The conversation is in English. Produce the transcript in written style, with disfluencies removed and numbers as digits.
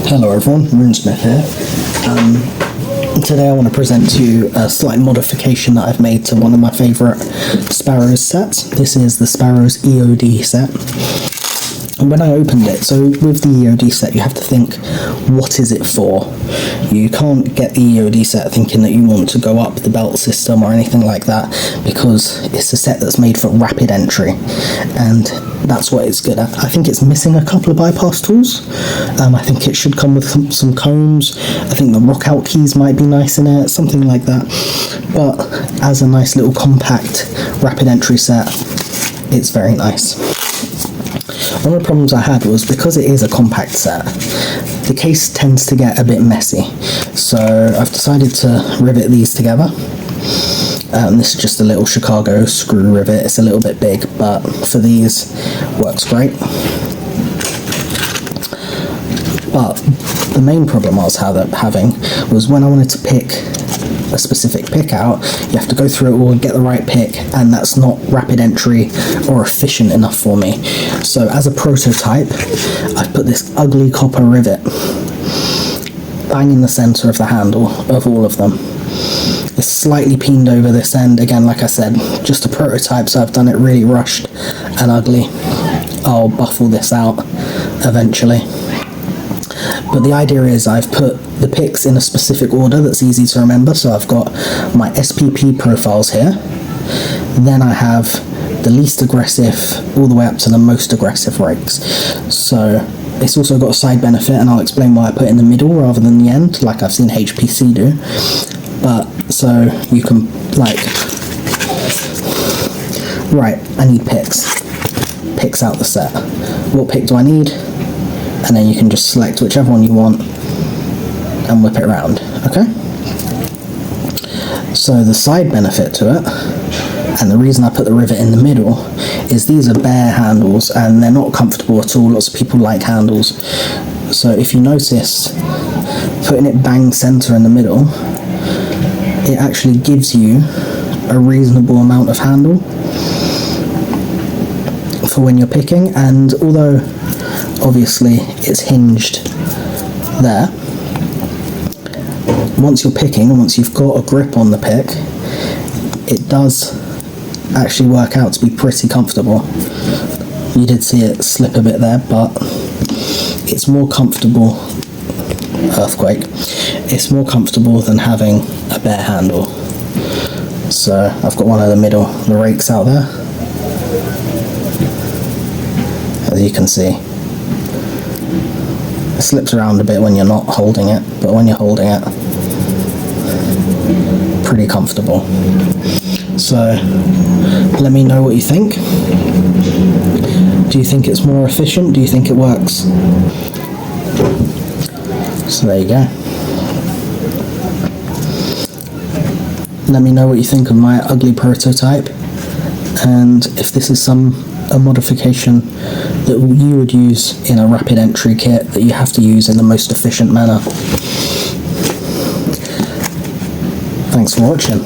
Hello everyone, RuneSmith here. Today I want to present to you a slight modification that I've made to one of my favourite Sparrows sets. This is the Sparrows EOD set. And when I opened it, so with the EOD set you have to think, what is it for? You can't get the EOD set thinking that you want to go up the belt system or anything like that, because it's a set that's made for rapid entry, and that's what it's good at. I think it's missing a couple of bypass tools. I think it should come with some combs. I think the rock out keys might be nice in it, something like that. But as a nice little compact rapid entry set, it's very nice. One of the problems I had was, because it is a compact set, the case tends to get a bit messy. So I've decided to rivet these together. This is just a little Chicago screw rivet. It's a little bit big, but for these, works great. But the main problem I was having was when I wanted to pick a specific pick out, you have to go through it all and get the right pick, and that's not rapid entry or efficient enough for me. So as a prototype, I've put this ugly copper rivet bang in the center of the handle of all of them. It's slightly peened over this end. Again, like I said, just a prototype, so I've done it really rushed and ugly. I'll buff all this out eventually. But the idea is I've put the picks in a specific order that's easy to remember. So I've got my SPP profiles here. Then I have the least aggressive all the way up to the most aggressive rakes. So it's also got a side benefit, and I'll explain why I put it in the middle rather than the end, like I've seen HPC do. But so you can, like, right, I need picks out the set. What pick do I need? And then you can just select whichever one you want and whip it around, okay? So the side benefit to it, and the reason I put the rivet in the middle, is these are bare handles and they're not comfortable at all. Lots of people like handles. So if you notice, putting it bang center in the middle, it actually gives you a reasonable amount of handle for when you're picking. And although obviously it's hinged there, once you're picking, once you've got a grip on the pick, it does actually work out to be pretty comfortable. You did see it slip a bit there, but it's more comfortable. Earthquake. It's more comfortable than having a bare handle. So I've got one of the rakes out there, as you can see. It slips around a bit when you're not holding it, but when you're holding it, pretty comfortable. So let me know what you think. Do you think it's more efficient? Do you think it works? So there you go. Let me know what you think of my ugly prototype, and if this is a modification that you would use in a rapid entry kit that you have to use in the most efficient manner. Thanks for watching.